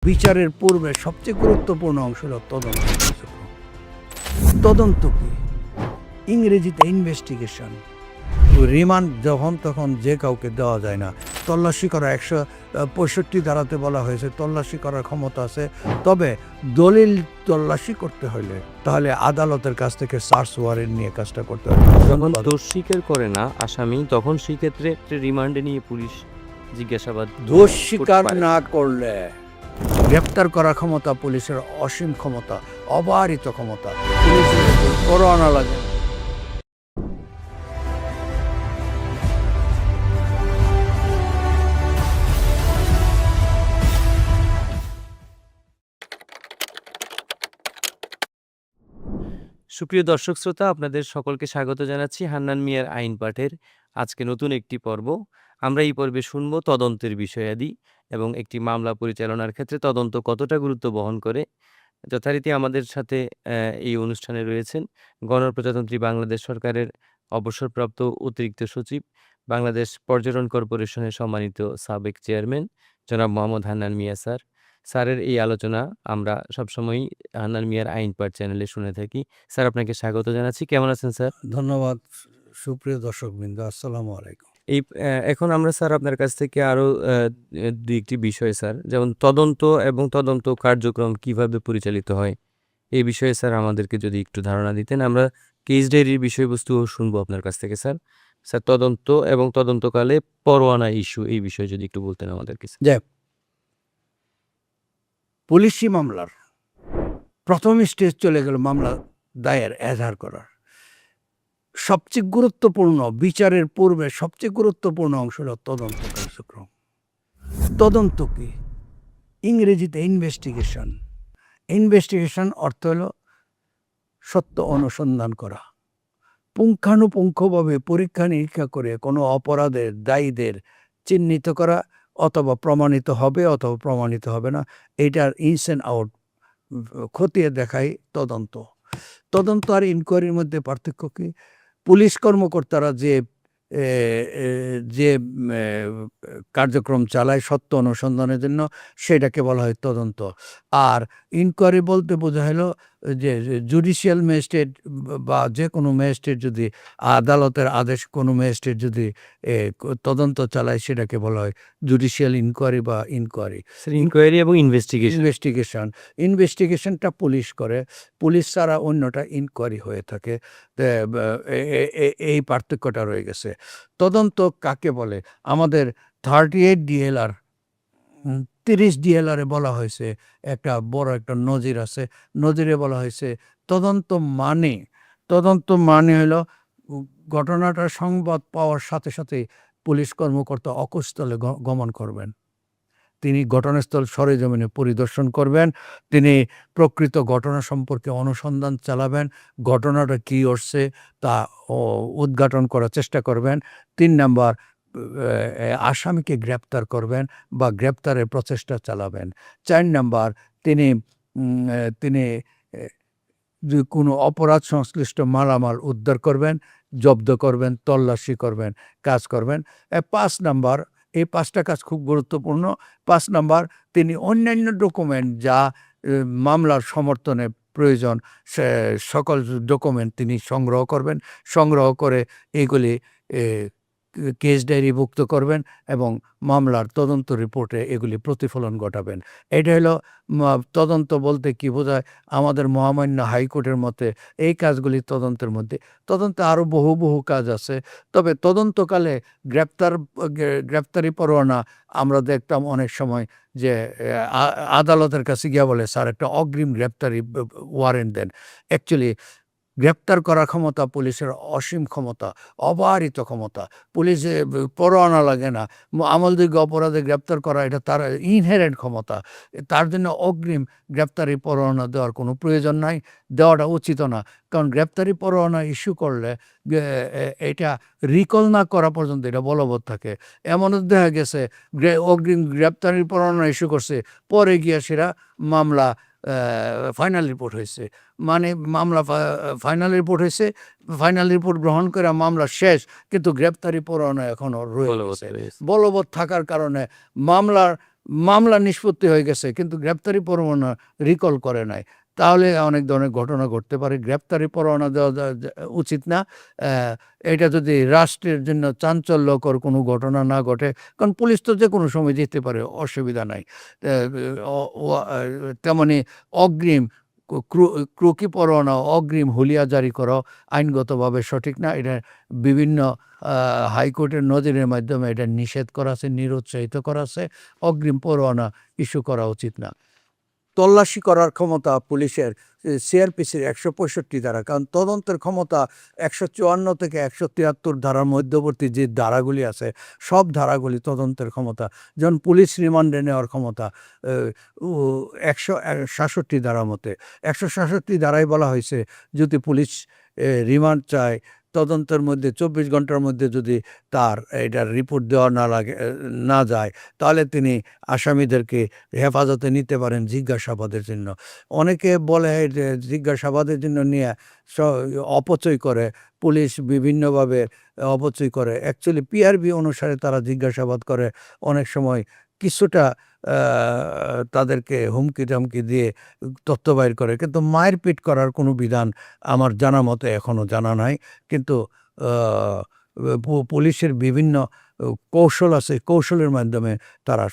বিচারের পূর্বে সবচেয়ে গুরুত্বপূর্ণ অংশ হল তদন্ত। তদন্ত কি? ইংরেজিতে ইনভেস্টিগেশন। রিমান্ড যখন তখন যে কাউকে দেওয়া যায় না। তল্লাশি করা ১৬৫ ধারাতে বলা হয়েছে তল্লাশি করার ক্ষমতা আছে, তবে দলিল তল্লাশি করতে হলে তাহলে আদালতের কাছ থেকে সার্চ ওয়ারেন্ট নিয়ে কাজটা করতে হবে। যখন দোষ স্বীকার করে না আসামি, তখন সেক্ষেত্রে রিমান্ডে নিয়ে পুলিশ জিজ্ঞাসাবাদ দোষ স্বীকার পারে। না করলে গ্রেপ্তার করার ক্ষমতা পুলিশের অসীম ক্ষমতা, অবারিত ক্ষমতা। পুলিশের করোনা লাগে। সুপ্রিয় দর্শক শ্রোতা, আপনাদের সকলকে স্বাগত জানাচ্ছি হান্নান মিয়ার আইন পাঠের আজকে নতুন একটি পর্ব। আমরা এই পর্বে শুনব তদন্তের বিষয়াদি এবং একটি মামলা পরিচালনার ক্ষেত্রে তদন্ত কতটা গুরুত্ব বহন করে। যথারীতি আমাদের সাথে এই অনুষ্ঠানে রয়েছেন গণপ্রজাতন্ত্রী বাংলাদেশ সরকারের অবসরপ্রাপ্ত অতিরিক্ত সচিব, বাংলাদেশ পর্যটন কর্পোরেশনের সম্মানিত সাবেক চেয়ারম্যান জনাব মোহাম্মদ হান্নান মিয়া স্যার। স্যারের এই আলোচনা আমরা সবসময়ই হান্নান মিয়ার আইন পাঠ চ্যানেলে শুনে থাকি। স্যার, আপনাকে স্বাগত জানাচ্ছি। কেমন আছেন স্যার? ধন্যবাদ সুপ্রিয় দর্শকবৃন্দ, আসসালামু আলাইকুম। এখন আমরা স্যার আপনার কাছ থেকে আরও দুই একটি বিষয় স্যার, যেমন তদন্ত এবং তদন্ত কার্যক্রম কিভাবে পরিচালিত হয়, এই বিষয়ে স্যার আমাদেরকে যদি একটু ধারণা দিতেন। আমরা কেস ডায়েরির বিষয়বস্তুও শুনবো আপনার কাছ থেকে স্যার। স্যার, তদন্ত এবং তদন্তকালে পরোয়ানা ইস্যু, এই বিষয়ে যদি একটু বলতেন আমাদেরকে স্যার। যাই হোক, পুলিশি মামলার প্রথম স্টেজ চলে গেল মামলা দায়ের এজাহার করার। সবচেয়ে গুরুত্বপূর্ণ বিচারের পূর্বে সবচেয়ে গুরুত্বপূর্ণ অংশ হল তদন্ত কার্যক্রম। তদন্ত কি? ইংরেজিতে ইনভেস্টিগেশন। ইনভেস্টিগেশন অর্থ হল সত্য অনুসন্ধান করা, পুঙ্খানুপুঙ্খভাবে পরীক্ষা নিরীক্ষা করে কোনো অপরাধের দায়ীদের চিহ্নিত করা, অথবা প্রমাণিত হবে অথবা প্রমাণিত হবে না, এটার ইনস অ্যান্ড আউট খতিয়ে দেখাই তদন্ত। তদন্ত আর ইনকোয়ারির মধ্যে পার্থক্য কি? পুলিশ কর্মকর্তারা যে কার্যক্রম চালায় সত্য অনুসন্ধানের জন্য, সেটাকে বলা হয় তদন্ত। আর ইনকোয়ারি বলতে বোঝা হলো যে জুডিশিয়াল ম্যাজিস্ট্রেট বা যে কোনো ম্যাজিস্ট্রেট যদি আদালতের আদেশ কোনো ম্যাজিস্ট্রেট যদি তদন্ত চালায়, সেটাকে বলা হয় জুডিশিয়াল ইনকোয়ারি বা ইনকোয়ারি। স্যার, ইনকোয়ারি এবং ইনভেস্টিগেশন। ইনভেস্টিগেশনটা পুলিশ করে, পুলিশ ছাড়া অন্যটা ইনকোয়ারি হয়ে থাকে। এই পার্থক্যটা রয়ে গেছে। তদন্ত কাকে বলে? আমাদের 38 ডিএলআর 30 ডিএলআরে বলা হয়েছে, একটা বড় একটা নজির আছে। নজিরে বলা হয়েছে তদন্ত মানে হলো ঘটনাটার সংবাদ পাওয়ার সাথে সাথে পুলিশ কর্মকর্তা অকুস্থলে গমন করবেন। তিনি ঘটনাস্থল সরেজমিনে পরিদর্শন করবেন, তিনি প্রকৃত ঘটনা সম্পর্কে অনুসন্ধান চালাবেন, ঘটনাটা কী ঘটছে তা উদ্ঘাটন করার চেষ্টা করবেন। 3 নাম্বার, আসামিকে গ্রেপ্তার করবেন বা গ্রেপ্তারের প্রচেষ্টা চালাবেন। 4 নাম্বার, তিনি যে কোনো অপরাধ সংশ্লিষ্ট মালামাল উদ্ধার করবেন, জব্দ করবেন, তল্লাশি করবেন, কাজ করবেন। 5 নাম্বার, এই 5টা কাজ খুব গুরুত্বপূর্ণ। 5 নাম্বার, তিনি অন্যান্য ডকুমেন্ট যা মামলার সমর্থনে প্রয়োজন সে সকল ডকুমেন্ট তিনি সংগ্রহ করবেন। সংগ্রহ করে এগুলি কেস ডায়েরিভুক্ত করবেন এবং মামলার তদন্ত রিপোর্টে এগুলি প্রতিফলন ঘটাবেন। এটা হলো তদন্ত বলতে কি বোঝায়। আমাদের মহামান্য হাইকোর্টের মতে এই কাজগুলি তদন্তের মধ্যে। তদন্তে আরও বহু কাজ আছে, তবে তদন্তকালে গ্রেপ্তারি পরোয়ানা আমরা দেখতাম অনেক সময় যে আদালতের কাছে গিয়া বলে, স্যার একটা অগ্রিম গ্রেপ্তারি ওয়ারেন্ট দেন। অ্যাকচুয়ালি গ্রেপ্তার করার ক্ষমতা পুলিশের অসীম ক্ষমতা, অবারিত ক্ষমতা। পুলিশে পরোয়ানা লাগে না, আমলযোগ্য অপরাধে গ্রেপ্তার করা এটা তার ইনহেরেন্ট ক্ষমতা। তার জন্য অগ্রিম গ্রেপ্তারি পরোয়ানা দেওয়ার কোনো প্রয়োজন নাই, দেওয়াটা উচিত না। কারণ গ্রেপ্তারি পরোয়ানা ইস্যু করলে এটা রিকল না করা পর্যন্ত এটা বলবৎ থাকে। এমনও দেখা গেছে অগ্রিম গ্রেপ্তারি পরোয়ানা ইস্যু করছে, পরে গিয়া সেটা মামলা ফাইনাল রিপোর্ট হয়েছে, মানে মামলা ফাইনাল রিপোর্ট হয়েছে, ফাইনাল রিপোর্ট গ্রহণ করে মামলা শেষ, কিন্তু গ্রেপ্তারি পরোয়ানা এখনও রয়ে গেছে। বলবৎ থাকার কারণে মামলার মামলা নিষ্পত্তি হয়ে গেছে কিন্তু গ্রেপ্তারি পরোয়ানা রিকল করে নাই, তাহলে অনেক ধরনের ঘটনা ঘটতে পারে। গ্রেপ্তারি পরোয়ানা দেওয়া উচিত না। এটা যদি রাষ্ট্রের জন্য চাঞ্চল্যকর কোনো ঘটনা না ঘটে, কারণ পুলিশ তো যে কোনো সময় যেতে পারে, অসুবিধা নাই। তেমনি অগ্রিম ক্রুকি পরোয়ানা অগ্রিম হুলিয়া জারি করা আইনগতভাবে সঠিক না। এটা বিভিন্ন হাইকোর্টের নজিরের মাধ্যমে এটা নিষেধ করা আছে, নিরুৎসাহিত করা আছে। অগ্রিম পরোয়ানা ইস্যু করা উচিত না। তল্লাশি করার ক্ষমতা পুলিশের সিআরপিসির ১৬৫ ধারা, কারণ তদন্তের ক্ষমতা ১৫৪ থেকে ১৭৩ ধারার মধ্যবর্তী যে ধারাগুলি আছে সব ধারাগুলি তদন্তের ক্ষমতা। যেমন পুলিশ রিমান্ডে নেওয়ার ক্ষমতা ১৬৭ ধারার মতে। ১৬৭ ধারায় বলা হয়েছে যদি পুলিশ রিমান্ড চায়, তদন্তের মধ্যে ২৪ ঘন্টার মধ্যে যদি তার এটার রিপোর্ট দেওয়া না যায়, তাহলে তিনি আসামিদেরকে হেফাজতে নিতে পারেন জিজ্ঞাসাবাদের জন্য। অনেকে বলে যে জিজ্ঞাসাবাদের জন্য নিয়ে অপচয় করে, পুলিশ বিভিন্নভাবে অপচয় করে। অ্যাকচুয়ালি পিআরবি অনুসারে তারা জিজ্ঞাসাবাদ করে, অনেক সময় কিছুটা তাদেরকে হুমকি টামকি দিয়ে তথ্য বাইর করে, কিন্তু মারপিট করার কোনো বিধান আমার জানা মতে এখনও জানা নাই। কিন্তু পুলিশের বিভিন্ন কৌশল আছে, কৌশলের মাধ্যমে তারা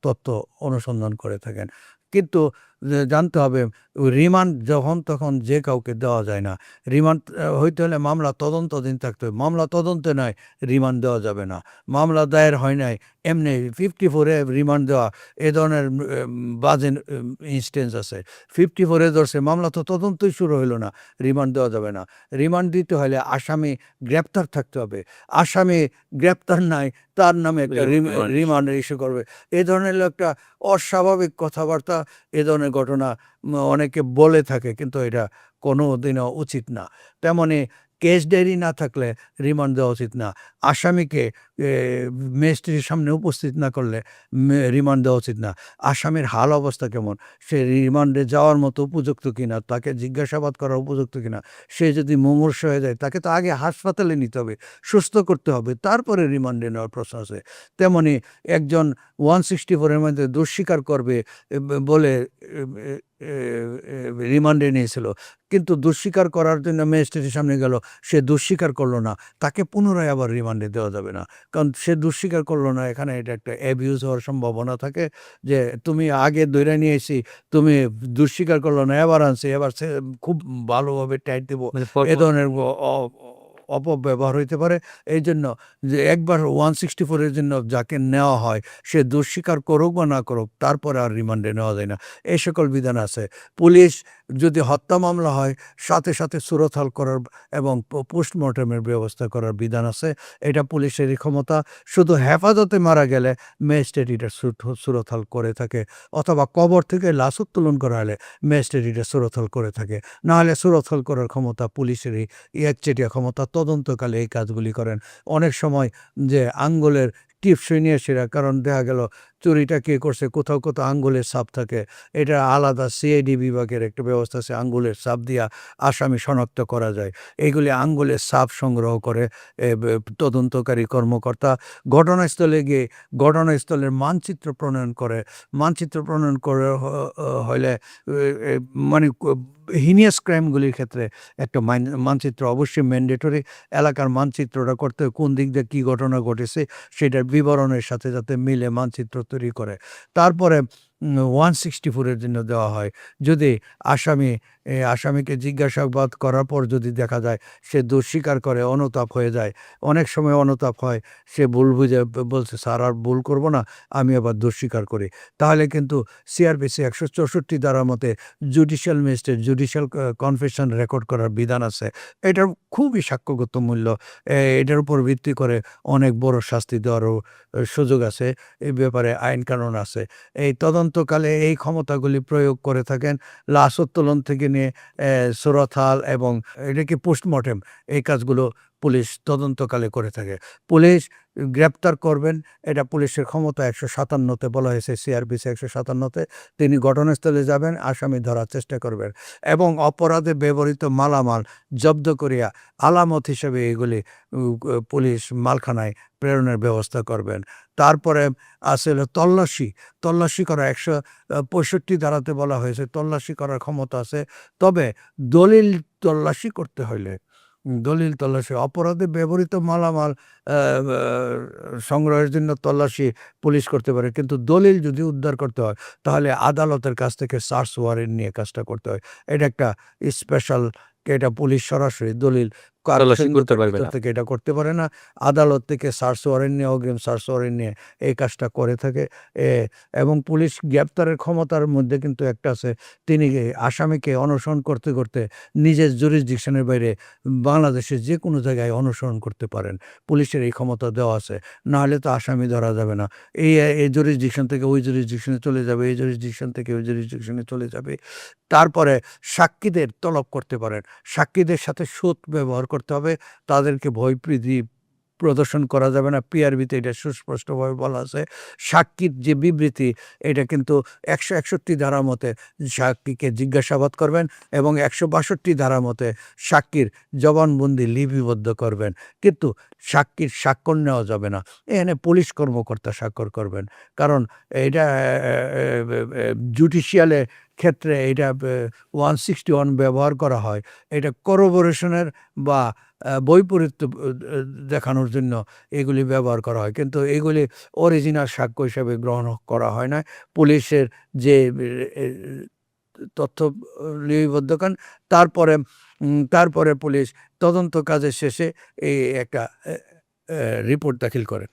তথ্য অনুসন্ধান করে থাকেন। কিন্তু জানতে হবে রিমান্ড যখন তখন যে কাউকে দেওয়া যায় না। রিমান্ড হইতে হলে মামলা তদন্তাধীন থাকতে হবে। মামলা তদন্তে নয় রিমান্ড দেওয়া যাবে না। মামলা দায়ের হয় নাই এমনি 54-এ রিমান্ড দেওয়া, এ ধরনের বাজে ইনস্টেন্স আছে। 54-এ ধরছে, মামলা তো তদন্তই শুরু হইল না, রিমান্ড দেওয়া যাবে না। রিমান্ড দিতে হলে আসামি গ্রেপ্তার থাকতে হবে। আসামি গ্রেপ্তার নাই, তার নামে একটা রিমান্ড ইস্যু করবে, এ ধরনের একটা অস্বাভাবিক কথাবার্তা, এ ধরনের ঘটনা অনেকে বলে থাকে, কিন্তু এটা কোনো দিনও উচিত না। তেমনি কেস ডায়েরি না থাকলে রিমান্ড দেওয়া উচিত না। আসামিকে ম্যাজিস্ট্রেটের সামনে উপস্থিত না করলে রিমান্ড দেওয়া উচিত না। আসামির হাল অবস্থা কেমন, সে রিমান্ডে যাওয়ার মতো উপযুক্ত কিনা, তাকে জিজ্ঞাসাবাদ করার উপযুক্ত কিনা, সে যদি মুমূর্ষ হয়ে যায় তাকে তো আগে হাসপাতালে নিতে হবে, সুস্থ করতে হবে, তারপরে রিমান্ডে নেওয়ার প্রশ্ন আছে। তেমনি একজন 164-এর মধ্যে দোষ স্বীকার করবে বলে রিমান্ডে নিয়েছিল, কিন্তু দুঃস্বীকার করার জন্য ম্যাজিস্ট্রেটের সামনে গেল, সে দুঃস্বীকার করলো না, তাকে পুনরায় আবার রিমান্ডে দেওয়া যাবে না, কারণ সে দুঃস্বীকার করলো না। এখানে এটা একটা অ্যাবিউজ হওয়ার সম্ভাবনা থাকে, যে তুমি আগে ধরে নিয়ে এসি, তুমি দুঃস্বীকার করলো না, এবার আনছি, এবার সে খুব ভালোভাবে টাইট দেবো, এ ধরনের অপব্যবহার হইতে পারে। এই জন্য যে একবার 164-এর জন্য যাকে নেওয়া হয় সে দুঃস্বীকার করুক বা না করুক, তারপরে আর রিমান্ডে নেওয়া যায় না, এই সকল বিধান আছে। পুলিশ যদি হত্যা মামলা হয় সাথে সাথে সুরতহাল করার এবং পোস্টমর্টমের ব্যবস্থা করার বিধান আছে। এটা পুলিশেরই ক্ষমতা। শুধু হেফাজতে মারা গেলে ম্যাজিস্ট্রেট এটা সুরতহাল করে থাকে, অথবা কবর থেকে লাশ উত্তোলন করা হলে ম্যাজিস্ট্রেট এটা সুরতহাল করে থাকে। নাহলে সুরতহাল করার ক্ষমতা পুলিশেরই, একচেটিয়া ক্ষমতা, তদন্তকালে এই কাজগুলি করেন। অনেক সময় যে আঙ্গুলের টিপস নিয়ে সেরা, কারণ দেখা গেল চুরিটা কে করছে, কোথাও কোথাও আঙ্গুলের ছাপ থাকে, এটা আলাদা সিআইডি বিভাগের একটা ব্যবস্থা আছে, আঙ্গুলের ছাপ দিয়া আসামি শনাক্ত করা যায়। এইগুলি আঙ্গুলের ছাপ সংগ্রহ করে তদন্তকারী কর্মকর্তা। ঘটনাস্থলে গিয়ে ঘটনাস্থলের মানচিত্র প্রণয়ন করে। মানচিত্র প্রণয়ন করে হলে মানে হিনিয়াস ক্রাইমগুলির ক্ষেত্রে একটা মানচিত্র অবশ্যই ম্যান্ডেটরি। এলাকার মানচিত্রটা করতে কোন দিক দিয়ে কী ঘটনা ঘটেছে সেটার বিবরণের সাথে যাতে মিলে মানচিত্র তৈরি করে। তারপরে 164-এর জন্য দেওয়া হয়। যদি আসামিকে জিজ্ঞাসাবাদ করার পর যদি দেখা যায় সে দোষ স্বীকার করে, অনুতাপ হয়ে যায়, অনেক সময় অনুতাপ হয়, সে ভুল বুঝে বলছে স্যার আর ভুল করব না, আমি আবার দোষ স্বীকার করি, তাহলে কিন্তু সিআরপিসি ১৬৪ ধারার মতে judicial magistrate judicial confession record করার বিধান আছে। এটার খুবই সাক্ষ্যগত মূল্য। এটার উপর ভিত্তি করে অনেক বড় শাস্তি দেওয়ারও সুযোগ আছে। এই ব্যাপারে আইন কানুন আছে। এই তদন্তকালে এই ক্ষমতাগুলি প্রয়োগ করে থাকেন। লাশ উত্তোলন থেকে নিয়ে সুরতহাল এবং এটা কি পোস্টমর্টেম, এই কাজগুলো পুলিশ তদন্তকালে করে থাকে। পুলিশ গ্রেপ্তার করবেন, এটা পুলিশের ক্ষমতা ১৫৭তে বলা হয়েছে, সিআরপিসি ১৫৭তে। তিনি ঘটনাস্থলে যাবেন, আসামি ধরার চেষ্টা করবেন এবং অপরাধে ব্যবহৃত মালামাল জব্দ করিয়া আলামত হিসেবে এগুলি পুলিশ মালখানায় প্রেরণের ব্যবস্থা করবেন। তারপরে আছে হলো তল্লাশি করা ১৬৫ ধারাতে বলা হয়েছে তল্লাশি করার ক্ষমতা আছে। তবে দলিল তল্লাশি করতে হইলে দলিল তল্লাশি অপরাধে ব্যবহৃত মালামাল আ আ সংগ্রহের জন্য তল্লাশি পুলিশ করতে পারে। কিন্তু দলিল যদি উদ্ধার করতে হয় তাহলে আদালতের কাছ থেকে সার্চ ওয়ারেন্ট নিয়ে কাজটা করতে হয়। এটা একটা স্পেশাল, এটা পুলিশ সরাসরি দলিল কারো তল্লাশি করতে সঙ্গতের পারবে ভিতর না। থেকে এটা করতে পারে না। আদালত থেকে সার্চ ওয়ারেন্ট নিয়ে, অগ্রিম সার্চ ওয়ারেন্ট নিয়ে এই কাজটা করে থাকে। এ এবং পুলিশ গ্রেপ্তারের ক্ষমতার মধ্যে কিন্তু একটা আছে, তিনি আসামিকে অনুসরণ করতে, করতে নিজের জুরিসডিকশনের বাইরে বাংলাদেশের যেকোনো জায়গায় অনুসরণ করতে পারেন। পুলিশের এই ক্ষমতা দেওয়া আছে। নাহলে তো আসামি ধরা যাবে না। এই জুরিসডিকশন থেকে ওই জুরিসডিকশনে চলে যাবে, এই জুরিসডিকশন থেকে ওই জুরিসডিকশনে চলে যাবে। তারপরে সাক্ষীদের তলব করতে পারেন। সাক্ষীদের সাথে সৎ ব্যবহার করতে হবে। তাদেরকে ভয়-ভীতি প্রদর্শন করা যাবে না। পিআরবিতে এটা সুস্পষ্টভাবে বলা আছে। সাক্ষীর যে বিবৃতি, এটা কিন্তু ১৬১ ধারা মতে সাক্ষীকে জিজ্ঞাসাবাদ করবেন এবং ১৬২ ধারা মতে সাক্ষীর জবানবন্দি লিপিবদ্ধ করবেন। কিন্তু সাক্ষীর স্বাক্ষর নেওয়া যাবে না। এখানে পুলিশ কর্মকর্তা স্বাক্ষর করবেন। কারণ এটা জুডিশিয়ালে ক্ষেত্রে এটা 161 ব্যবহার করা হয়। এটা করবোরেশনের বা বৈপরীত্য দেখানোর জন্য এগুলি ব্যবহার করা হয়। কিন্তু এগুলি অরিজিনাল সাক্ষ্য হিসেবে গ্রহণ করা হয় না। পুলিশের যে এ তথ্য লিপিবদ্ধ করেন, তারপরে পুলিশ তদন্ত কাজের শেষে এই একটা রিপোর্ট দাখিল করেন।